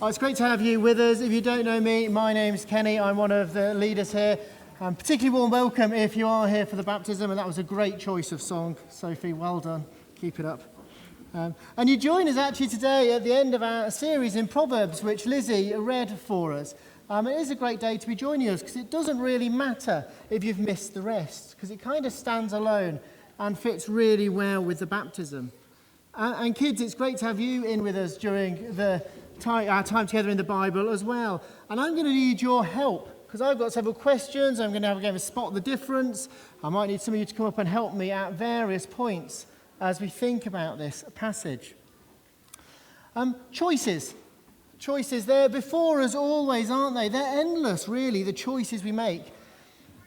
Oh, it's great to have you with us. If you don't know me, my name's Kenny. I'm one of the leaders here. Particularly warm welcome if you are here for the baptism, and that was a great choice of song. Sophie, well done. Keep it up. And you join us actually today at the end of our series in Proverbs, which Lizzie read for us. It is a great day to be joining us because it doesn't really matter if you've missed the rest, because it kind of stands alone and fits really well with the baptism. And kids, it's great to have you in with us during our time together in the Bible as well. And I'm going to need your help because I've got several questions. I'm going to have a game of spot the difference. I might need some of you to come up and help me at various points as we think about this passage. Choices. Choices, they're before us always, aren't they? They're endless, really, the choices we make.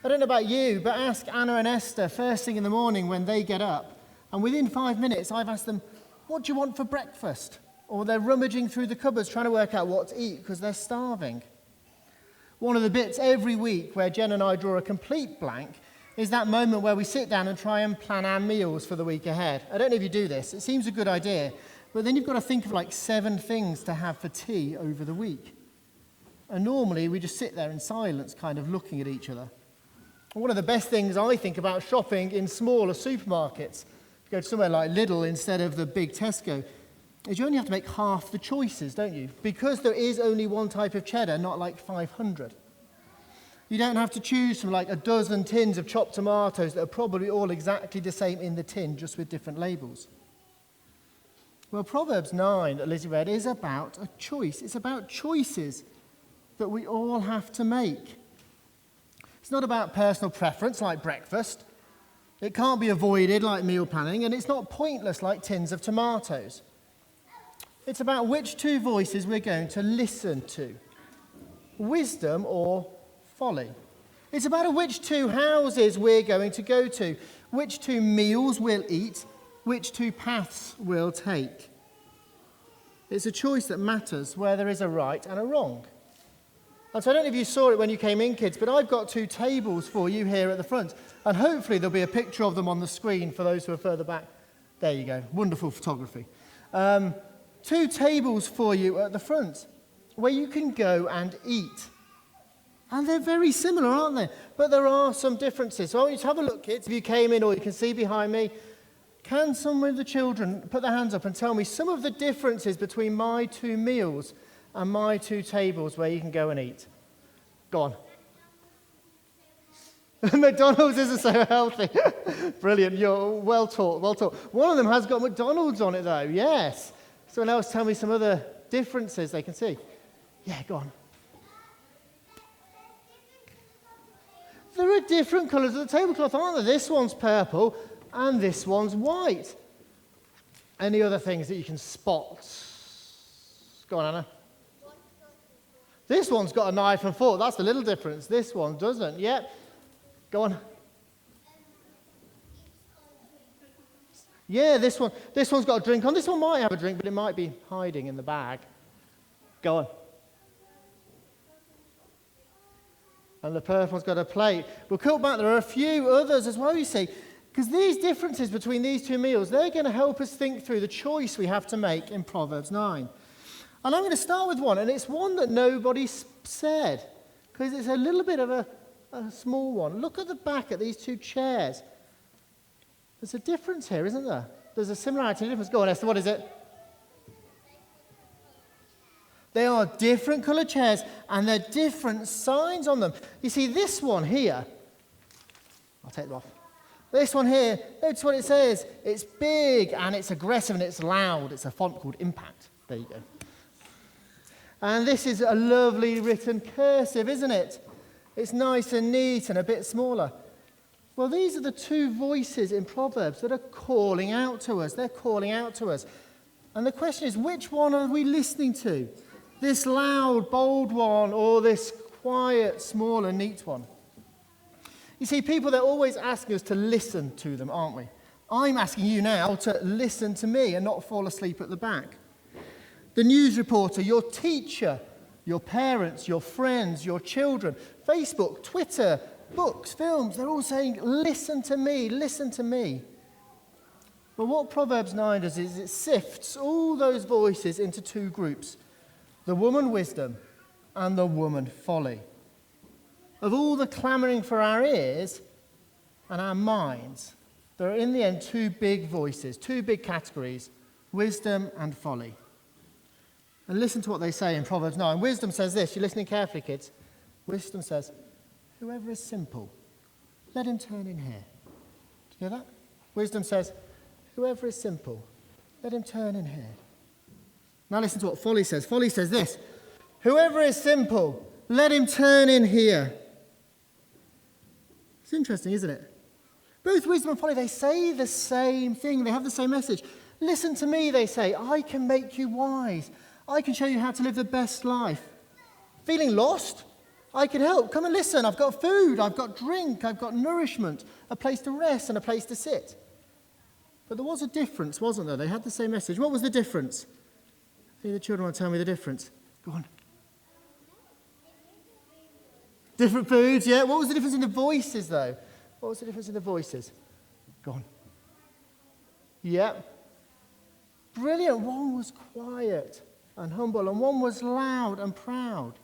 I don't know about you, but ask Anna and Esther first thing in the morning when they get up. And within 5 minutes, I've asked them, what do you want for breakfast? Or they're rummaging through the cupboards trying to work out what to eat because they're starving. One of the bits every week where Jen and I draw a complete blank is that moment where we sit down and try and plan our meals for the week ahead. I don't know if you do this. It seems a good idea. But then you've got to think of like 7 things to have for tea over the week. And normally we just sit there in silence kind of looking at each other. One of the best things I think about shopping in smaller supermarkets, if you go to somewhere like Lidl instead of the big Tesco, is you only have to make half the choices, don't you? Because there is only one type of cheddar, not like 500. You don't have to choose from like a dozen tins of chopped tomatoes that are probably all exactly the same in the tin, just with different labels. Well, Proverbs 9 that Lizzie read is about a choice. It's about choices that we all have to make. It's not about personal preference like breakfast. It can't be avoided like meal planning, and it's not pointless like tins of tomatoes. It's about which 2 voices we're going to listen to, wisdom or folly. It's about which 2 houses we're going to go to, which 2 meals we'll eat, which 2 paths we'll take. It's a choice that matters where there is a right and a wrong. And so I don't know if you saw it when you came in, kids, but I've got 2 tables for you here at the front, and hopefully there'll be a picture of them on the screen for those who are further back. There you go, wonderful photography. 2 tables for you at the front where you can go and eat. And they're very similar, aren't they? But there are some differences. So I want you to have a look, kids. If you came in or you can see behind me, can some of the children put their hands up and tell me some of the differences between my 2 meals and my 2 tables where you can go and eat? Go on. McDonald's isn't so healthy. Brilliant. You're well taught, well taught. One of them has got McDonald's on it, though. Yes. Someone else tell me some other differences they can see. Yeah, go on. There are different colours of the tablecloth, aren't there? This one's purple and this one's white. Any other things that you can spot? Go on, Anna. This one's got a knife and fork. That's the little difference. This one doesn't. Yep. Go on. Yeah, this one's got a drink on. This one might have a drink, but it might be hiding in the bag. Go on. And the purple one's got a plate. We'll cut back. There are a few others as well, you see, because these differences between these 2 meals, they're going to help us think through the choice we have to make in Proverbs 9. And I'm going to start with one, and it's one that nobody said, because it's a little bit of a small one. Look at the back at these 2 chairs. There's a difference here, isn't there? There's a similarity and a difference. Go on, Esther, what is it? They are different coloured chairs, and they're different signs on them. You see, this one here, I'll take them off. This one here, notice what it says. It's big, and it's aggressive, and it's loud. It's a font called Impact. There you go. And this is a lovely written cursive, isn't it? It's nice and neat and a bit smaller. Well, these are the 2 voices in Proverbs that are calling out to us. They're calling out to us. And the question is, which one are we listening to? This loud, bold one, or this quiet, smaller, neat one? You see, people, they're always asking us to listen to them, aren't we? I'm asking you now to listen to me and not fall asleep at the back. The news reporter, your teacher, your parents, your friends, your children, Facebook, Twitter, books, films, they're all saying, listen to me, listen to me. But what Proverbs 9 does is it sifts all those voices into 2 groups. the woman wisdom, and the woman folly. Of all the clamouring for our ears and our minds, there are in the end two big voices, two big categories, wisdom and folly. And listen to what they say in Proverbs 9. Wisdom says this, you're listening carefully, kids. Wisdom says, whoever is simple, let him turn in here. Do you hear that? Wisdom says, whoever is simple, let him turn in here. Now listen to what folly says. Folly says this, whoever is simple, let him turn in here. It's interesting, isn't it? Both wisdom and folly, they say the same thing. They have the same message. Listen to me, they say. I can make you wise. I can show you how to live the best life. Feeling lost? I can help. Come and listen. I've got food. I've got drink. I've got nourishment, a place to rest and a place to sit. But there was a difference, wasn't there? They had the same message. What was the difference? I think the children want to tell me the difference. Go on. Different foods, yeah. What was the difference in the voices, though? What was the difference in the voices? Go on. Yeah. Brilliant. One was quiet and humble, and one was loud and proud.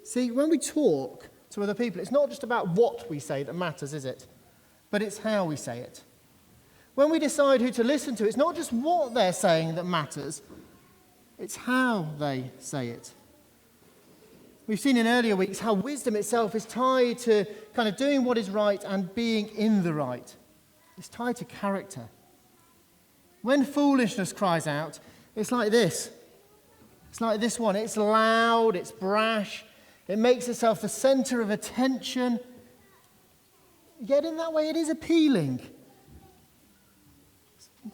See, when we talk to other people, it's not just about what we say that matters, is it? But it's how we say it. When we decide who to listen to, it's not just what they're saying that matters, it's how they say it. We've seen in earlier weeks how wisdom itself is tied to kind of doing what is right and being in the right. It's tied to character. When foolishness cries out, it's like this. It's like this one. It's loud, it's brash, it makes itself the center of attention. Yet in that way it is appealing.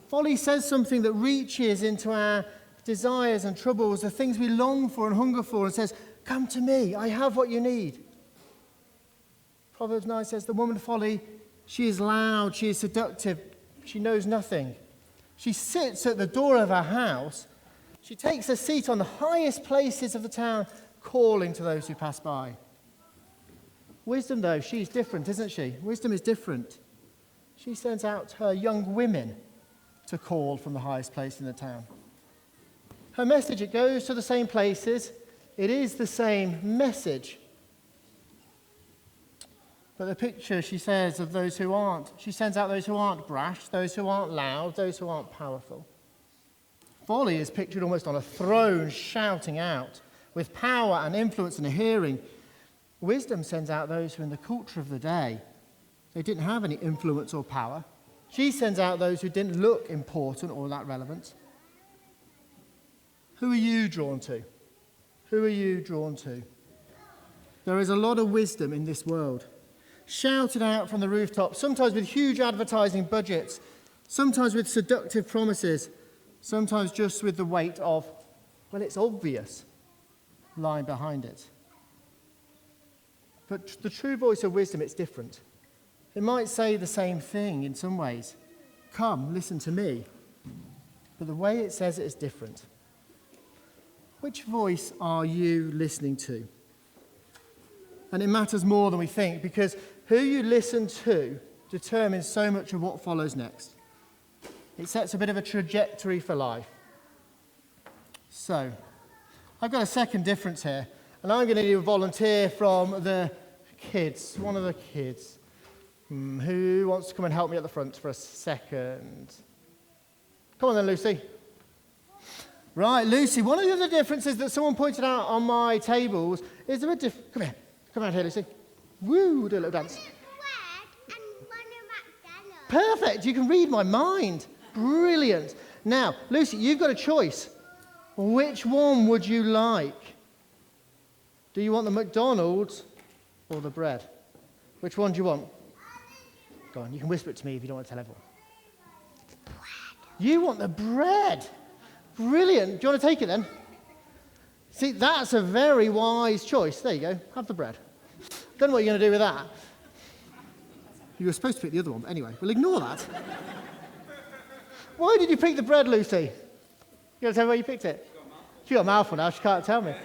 Folly says something that reaches into our desires and troubles, the things we long for and hunger for, and says, come to me, I have what you need. Proverbs 9 says, the woman folly, she is loud, she is seductive, she knows nothing. She sits at the door of her house, she takes a seat on the highest places of the town, calling to those who pass by. Wisdom, though, she's different, isn't she? Wisdom is different. She sends out her young women to call from the highest place in the town. Her message, it goes to the same places. It is the same message. But the picture, she says, of those who aren't, she sends out those who aren't brash, those who aren't loud, those who aren't powerful. Folly is pictured almost on a throne, shouting out, with power and influence and a hearing. Wisdom sends out those who in the culture of the day, they didn't have any influence or power. She sends out those who didn't look important or that relevant. Who are you drawn to? Who are you drawn to? There is a lot of wisdom in this world, shouted out from the rooftops, sometimes with huge advertising budgets, sometimes with seductive promises, sometimes just with the weight of, well, it's obvious, lying behind it. But the true voice of wisdom, it's different. It might say the same thing in some ways. Come, listen to me. But the way it says it is different. Which voice are you listening to? And it matters more than we think, because who you listen to determines so much of what follows next. It sets a bit of a trajectory for life. So, I've got a second difference here, and I'm going to need a volunteer from the kids, one of the kids. Who wants to come and help me at the front for a second? Come on then, Lucy. Right, Lucy, one of the other differences that someone pointed out on my tables is there a come here. Come out here, Lucy. Woo, do a little dance. Perfect, you can read my mind. Brilliant. Now, Lucy, you've got a choice. Which one would you like? Do you want the McDonald's or the bread? Which one do you want? Go on, you can whisper it to me if you don't want to tell everyone. You want the bread. Brilliant. Do you want to take it then? See, that's a very wise choice. There you go. Have the bread. Don't know what you're going to do with that. You were supposed to pick the other one, but anyway, we'll ignore that. Why did you pick the bread, Lucy? You want to tell me why you picked it? She got a mouthful now. She can't tell me.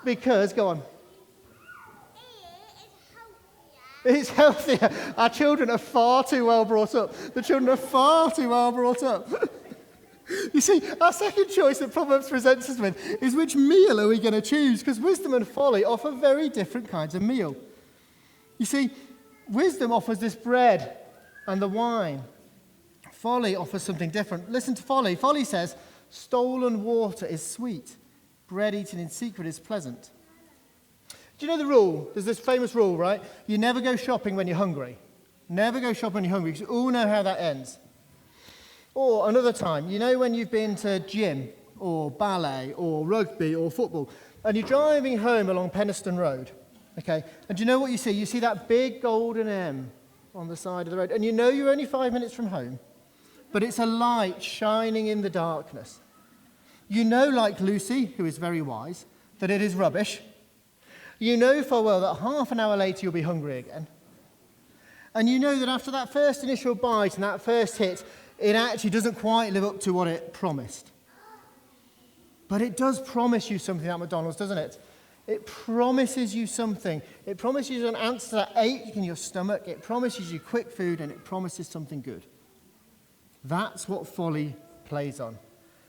Because, go on. It's healthier. Our children are far too well brought up. The children are far too well brought up. You see, our second choice that Proverbs presents us with is which meal are we going to choose? Because wisdom and folly offer very different kinds of meal. You see, wisdom offers this bread and the wine. Folly offers something different. Listen to folly. Folly says, stolen water is sweet. Bread eaten in secret is pleasant. Do you know the rule? There's this famous rule, right? You never go shopping when you're hungry. Never go shopping when you're hungry, because you all know how that ends. Or another time, you know when you've been to gym or ballet or rugby or football, and you're driving home along Penistone Road, okay? And do you know what you see? You see that big golden M on the side of the road, and you know you're only 5 minutes from home, but it's a light shining in the darkness. You know, like Lucy, who is very wise, that it is rubbish. You know full well that half an hour later you'll be hungry again. And you know that after that first initial bite and that first hit, it actually doesn't quite live up to what it promised. But it does promise you something at McDonald's, doesn't it? It promises you something. It promises you an answer to that ache in your stomach. It promises you quick food, and it promises something good. That's what folly plays on.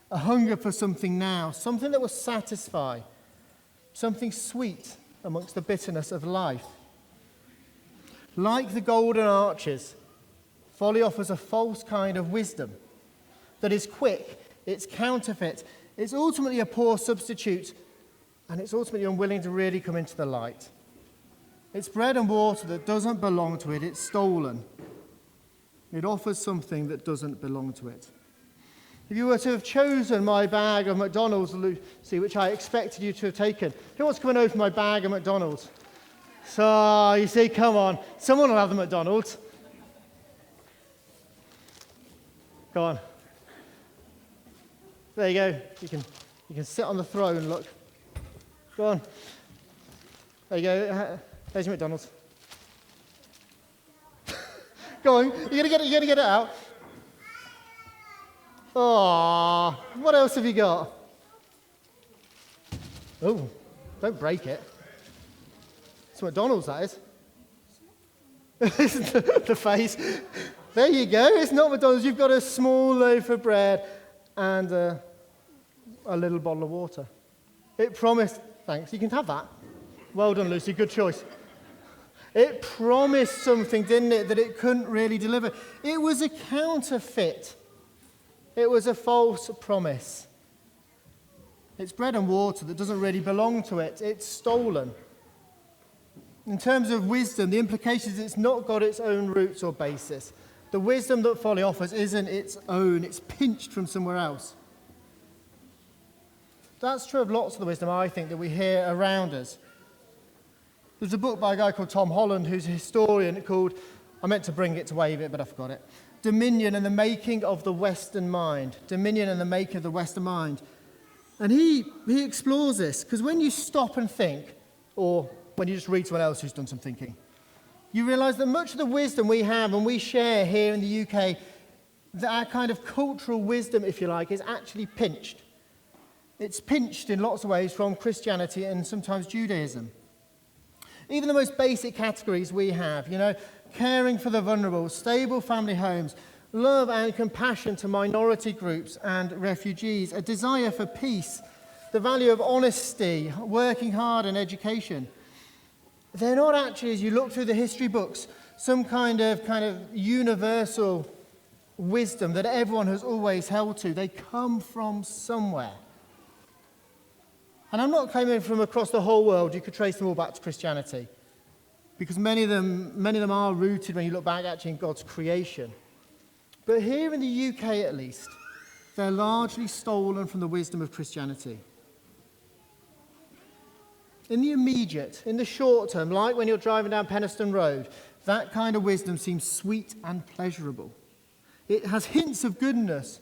A hunger for something now, something that will satisfy, something sweet amongst the bitterness of life. Like the golden arches, folly offers a false kind of wisdom that is quick, it's counterfeit, it's ultimately a poor substitute, and it's ultimately unwilling to really come into the light. It's bread and water that doesn't belong to it, it's stolen. It offers something that doesn't belong to it. If you were to have chosen my bag of McDonald's, Lucy, which I expected you to have taken, who wants to come and open my bag of McDonald's? So, you see, come on. Someone will have the McDonald's. Go on. There you go. You can sit on the throne, look. Go on. There you go. There's your McDonald's. Go on. You're gonna get it out. Oh, what else have you got? Oh, don't break it. It's McDonald's, that is. The face. There you go. It's not McDonald's. You've got a small loaf of bread and a little bottle of water. It promised. Thanks. You can have that. Well done, Lucy. Good choice. It promised something, didn't it, that it couldn't really deliver. It was a counterfeit. It was a false promise. It's bread and water that doesn't really belong to it. It's stolen. In terms of wisdom, the implication is it's not got its own roots or basis. The wisdom that folly offers isn't its own. It's pinched from somewhere else. That's true of lots of the wisdom, I think, that we hear around us. There's a book by a guy called Tom Holland, who's a historian, called, I meant to bring it to wave it, but I forgot it, Dominion and the Making of the Western Mind. Dominion and the Making of the Western Mind. And he explores this, because when you stop and think, or when you just read someone else who's done some thinking, you realise that much of the wisdom we have and we share here in the UK, that our kind of cultural wisdom, if you like, is actually pinched. It's pinched in lots of ways from Christianity and sometimes Judaism. Even the most basic categories we have, caring for the vulnerable, stable family homes, love and compassion to minority groups and refugees, a desire for peace, the value of honesty, working hard and education. They're not actually, as you look through the history books, some kind of universal wisdom that everyone has always held to. They come from somewhere. And I'm not claiming from across the whole world you could trace them all back to Christianity, because many of them are rooted, when you look back, actually in God's creation. But here in the UK, at least, they're largely stolen from the wisdom of Christianity. In the immediate, in the short term, like when you're driving down Penistone Road, that kind of wisdom seems sweet and pleasurable. It has hints of goodness,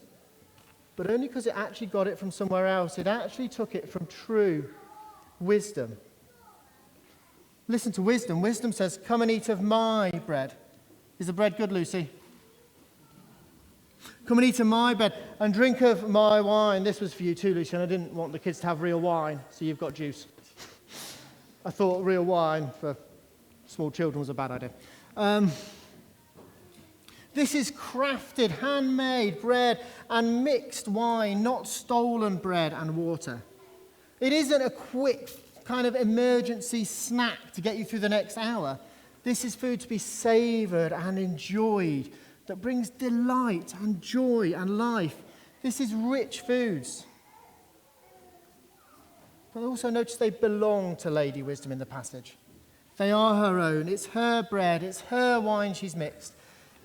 but only because it actually got it from somewhere else. It actually took it from true wisdom. Listen to wisdom. Wisdom says, come and eat of my bread. Is the bread good, Lucy? Come and eat of my bread and drink of my wine. This was for you too, Lucy, and I didn't want the kids to have real wine, so you've got juice. I thought real wine for small children was a bad idea. This is crafted, handmade bread and mixed wine, not stolen bread and water. It isn't a quick kind of emergency snack to get you through the next hour. This is food to be savoured and enjoyed, that brings delight and joy and life. This is rich foods. But also notice they belong to Lady Wisdom in the passage. They are her own. It's her bread. It's her wine she's mixed.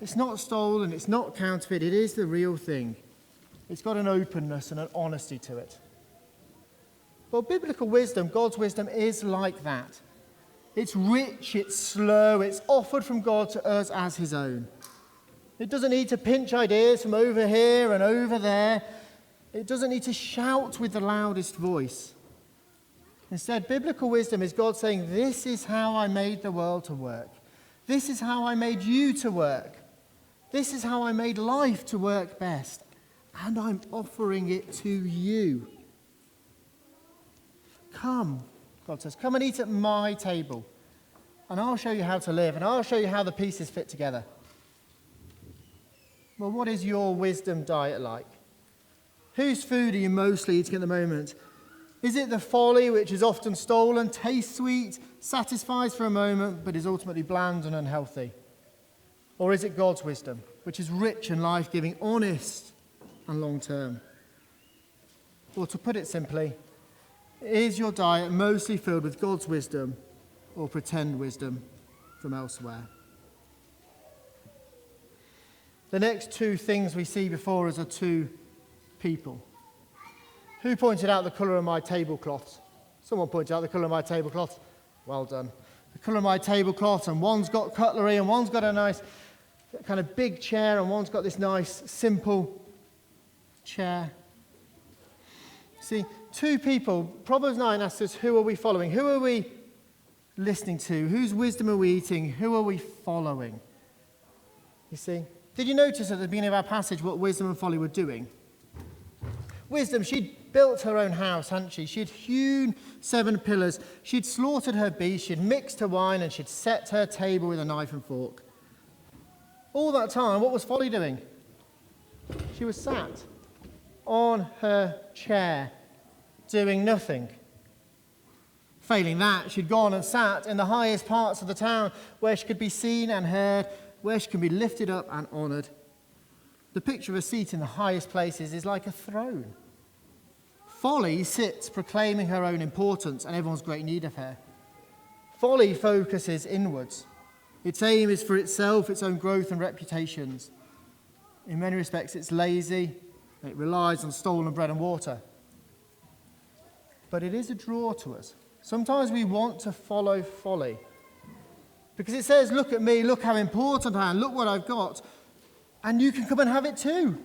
It's not stolen. It's not counterfeit. It is the real thing. It's got an openness and an honesty to it. Well, biblical wisdom, God's wisdom, is like that. It's rich. It's slow. It's offered from God to us as his own. It doesn't need to pinch ideas from over here and over there. It doesn't need to shout with the loudest voice. Instead, biblical wisdom is God saying, this is how I made the world to work. This is how I made you to work. This is how I made life to work best. And I'm offering it to you. Come, God says, come and eat at my table. And I'll show you how to live. And I'll show you how the pieces fit together. Well, what is your wisdom diet like? Whose food are you mostly eating at the moment? Is it the folly which is often stolen, tastes sweet, satisfies for a moment, but is ultimately bland and unhealthy? Or is it God's wisdom, which is rich and life-giving, honest and long-term? Or to put it simply, is your diet mostly filled with God's wisdom or pretend wisdom from elsewhere? The next two things we see before us are two people. Who pointed out the colour of my tablecloths? Someone pointed out the colour of my tablecloths. Well done. The colour of my tablecloths, and one's got cutlery, and one's got a nice kind of big chair, and one's got this nice, simple chair. See, two people. Proverbs 9 asks us, who are we following? Who are we listening to? Whose wisdom are we eating? Who are we following? You see? Did you notice at the beginning of our passage what wisdom and folly were doing? Wisdom, she'd built her own house, hadn't she? She'd hewn 7 pillars. She'd slaughtered her beast. She'd mixed her wine, and she'd set her table with a knife and fork. All that time, what was folly doing? She was sat on her chair, doing nothing. Failing that, she'd gone and sat in the highest parts of the town, where she could be seen and heard, where she can be lifted up and honoured. The picture of a seat in the highest places is like a throne. Folly sits proclaiming her own importance and everyone's great need of her. Folly focuses inwards. Its aim is for itself, its own growth and reputations. In many respects, it's lazy. It relies on stolen bread and water. But it is a draw to us. Sometimes we want to follow folly. Because it says, look at me, look how important I am, look what I've got. And you can come and have it too.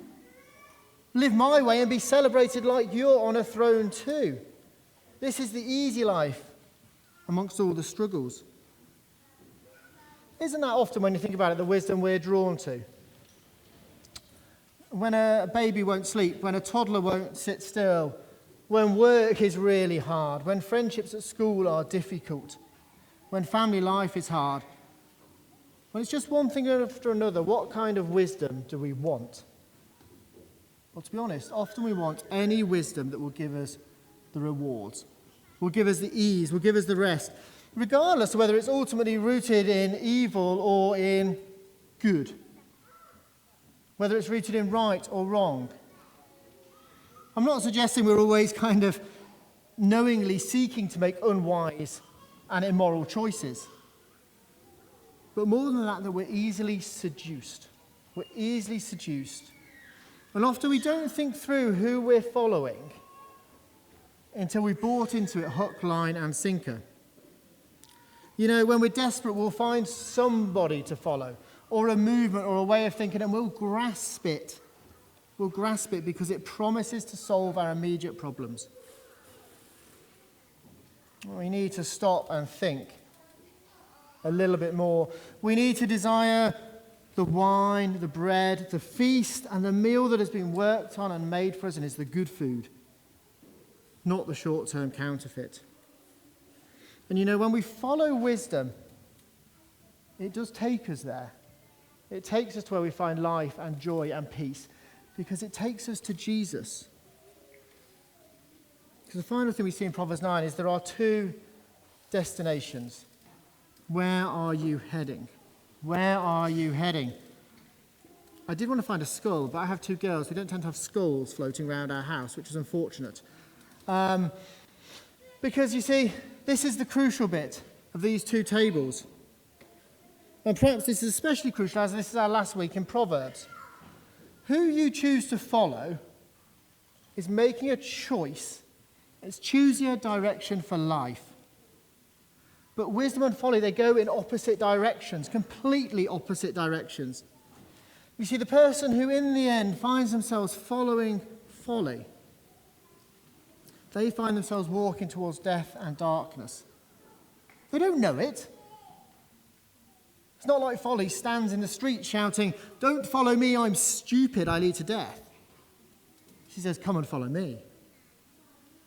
Live my way and be celebrated like you're on a throne too. This is the easy life amongst all the struggles. Isn't that often, when you think about it, the wisdom we're drawn to? When a baby won't sleep, when a toddler won't sit still, when work is really hard, when friendships at school are difficult, when family life is hard, when it's just one thing after another, what kind of wisdom do we want? Well, to be honest, often we want any wisdom that will give us the rewards, will give us the ease, will give us the rest, regardless of whether it's ultimately rooted in evil or in good, whether it's rooted in right or wrong. I'm not suggesting we're always kind of knowingly seeking to make unwise and immoral choices. But more than that we're easily seduced. We're easily seduced. And often we don't think through who we're following until we've bought into it hook, line, and sinker. You know, when we're desperate, we'll find somebody to follow, or a movement, or a way of thinking, and we'll grasp it. We'll grasp it because it promises to solve our immediate problems. We need to stop and think a little bit more. We need to desire the wine, the bread, the feast, and the meal that has been worked on and made for us and is the good food, not the short-term counterfeit. And you know, when we follow wisdom, it does take us there. It takes us to where we find life and joy and peace, because it takes us to Jesus. Because the final thing we see in Proverbs 9 is there are two destinations. Where are you heading? Where are you heading? I did want to find a skull, but I have two girls. We don't tend to have skulls floating around our house, which is unfortunate. Because you see, this is the crucial bit of these two tables. And perhaps this is especially crucial as this is our last week in Proverbs. Who you choose to follow is making a choice. It's choosing a direction for life. But wisdom and folly, they go in opposite directions, completely opposite directions. You see, the person who in the end finds themselves following folly, they find themselves walking towards death and darkness. They don't know it. It's not like folly stands in the street shouting, "Don't follow me, I'm stupid, I lead to death." She says, "Come and follow me."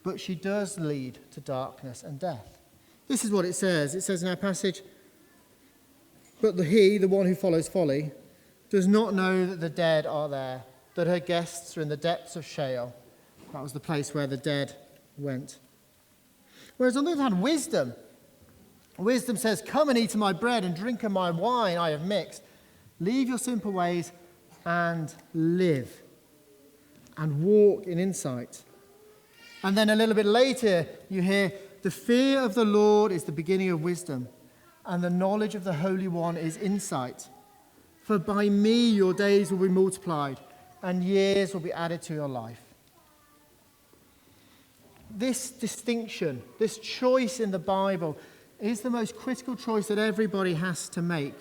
But she does lead to darkness and death. This is what it says. It says in our passage, "But the one who follows folly, does not know that the dead are there, that her guests are in the depths of Sheol." That was the place where the dead went. Whereas on the other hand, wisdom says, "Come and eat of my bread and drink of my wine I have mixed. Leave your simple ways and live and walk in insight." And then a little bit later, you hear, "The fear of the Lord is the beginning of wisdom, and the knowledge of the Holy One is insight. For by me your days will be multiplied, and years will be added to your life." This distinction, this choice in the Bible, is the most critical choice that everybody has to make.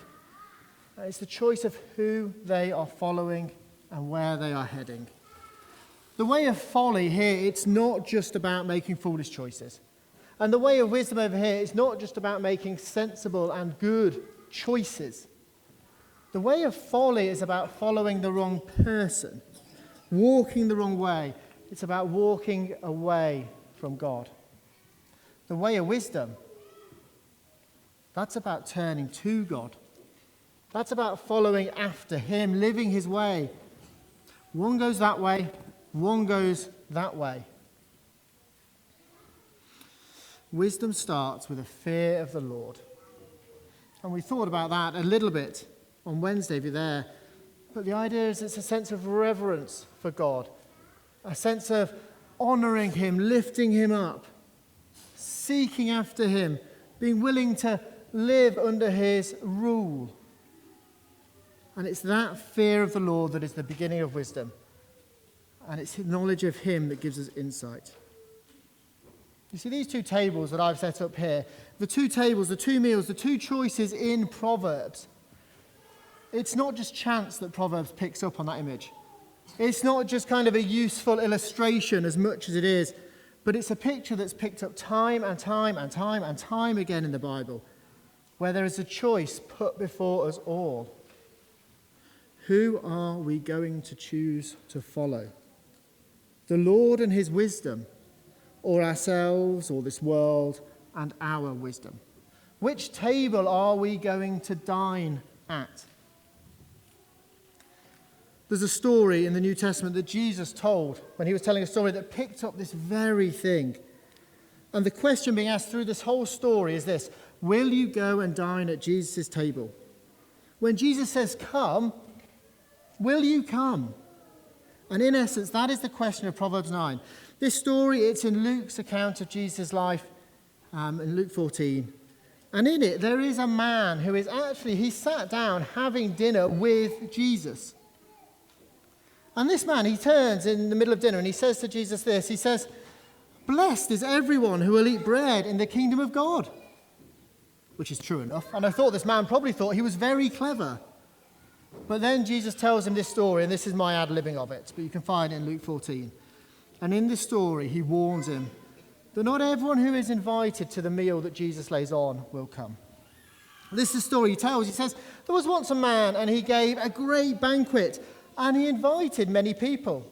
It's the choice of who they are following and where they are heading. The way of folly here, it's not just about making foolish choices. And the way of wisdom over here, it's not just about making sensible and good choices. The way of folly is about following the wrong person, walking the wrong way. It's about walking away from God. The way of wisdom, that's about turning to God. That's about following after him, living his way. One goes that way, one goes that way. Wisdom starts with a fear of the Lord. And we thought about that a little bit on Wednesday, if you're there. But the idea is it's a sense of reverence for God, a sense of honouring him, lifting him up, seeking after him, being willing to live under his rule. And it's that fear of the Lord that is the beginning of wisdom. And it's knowledge of him that gives us insight. You see, these two tables that I've set up here, the two tables, the two meals, the two choices in Proverbs, it's not just chance that Proverbs picks up on that image. It's not just kind of a useful illustration as much as it is, but it's a picture that's picked up time and time and time and time again in the Bible, where there is a choice put before us all. Who are we going to choose to follow? The Lord and his wisdom, or ourselves, or this world and our wisdom? Which table are we going to dine at? There's a story in the New Testament that Jesus told when he was telling a story that picked up this very thing. And the question being asked through this whole story is this: will you go and dine at Jesus' table? When Jesus says, "Come," will you come? And in essence, that is the question of Proverbs 9. This story, it's in Luke's account of Jesus' life, in Luke 14. And in it, there is a man who is actually, he sat down having dinner with Jesus. And this man, he turns in the middle of dinner and he says to Jesus this. He says, "Blessed is everyone who will eat bread in the kingdom of God." Which is true enough. And I thought this man probably thought he was very clever. But then Jesus tells him this story, and this is my ad-libbing of it, but you can find it in Luke 14. And in this story, he warns him that not everyone who is invited to the meal that Jesus lays on will come. This is the story he tells. He says, "There was once a man, and he gave a great banquet, and he invited many people.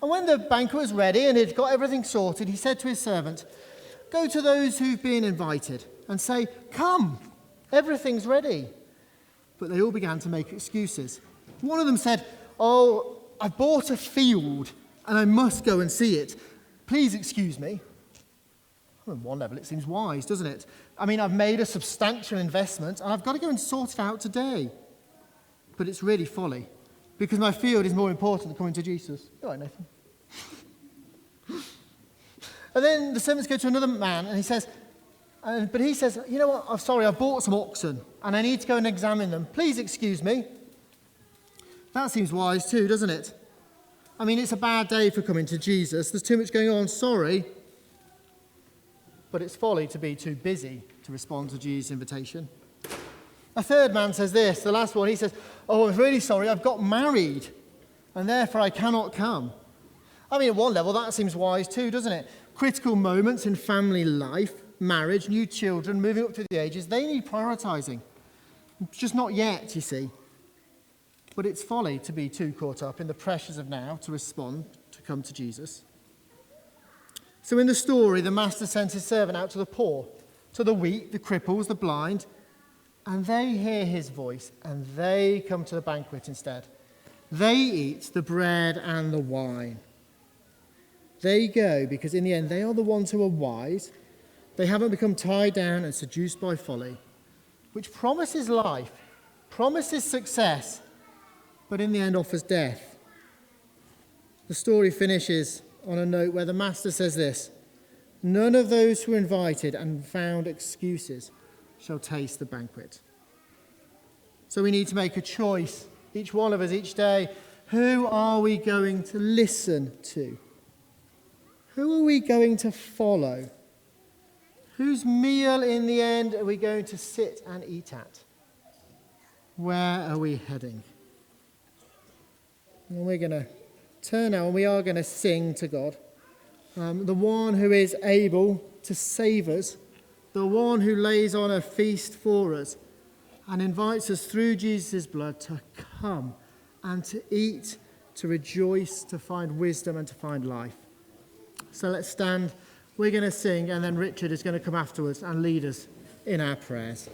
And when the banquet was ready and he'd got everything sorted, he said to his servant, 'Go to those who've been invited and say, "Come, everything's ready." But they all began to make excuses. One of them said, "Oh, I bought a field and I must go and see it. Please excuse me." On one level, it seems wise, doesn't it? I mean, I've made a substantial investment and I've got to go and sort it out today. But it's really folly, because my field is more important than coming to Jesus. All right, Nathan. And then the servants go to another man and he says, "You know what, I'm sorry, I bought some oxen and I need to go and examine them. Please excuse me." That seems wise too, doesn't it? I mean, it's a bad day for coming to Jesus. There's too much going on, sorry. But it's folly to be too busy to respond to Jesus' invitation. A third man says this, the last one, he says, "Oh, I'm really sorry, I've got married and therefore I cannot come." I mean, at one level, that seems wise too, doesn't it? Critical moments in family life, marriage, new children, moving up through the ages, they need prioritising. Just not yet, you see. But it's folly to be too caught up in the pressures of now to respond, to come to Jesus. So in the story, the master sends his servant out to the poor, to the weak, the cripples, the blind, and they hear his voice and they come to the banquet instead. They eat the bread and the wine. They go because in the end they are the ones who are wise. They haven't become tied down and seduced by folly, which promises life, promises success, but in the end offers death. The story finishes on a note where the master says this: "None of those who were invited and found excuses shall taste the banquet." So we need to make a choice, each one of us, each day. Who are we going to listen to? Who are we going to follow? Whose meal in the end are we going to sit and eat at? Where are we heading? And we're going to turn now and we are going to sing to God. The one who is able to save us, the one who lays on a feast for us and invites us through Jesus' blood to come and to eat, to rejoice, to find wisdom and to find life. So let's stand, we're going to sing, and then Richard is going to come afterwards and lead us in our prayers.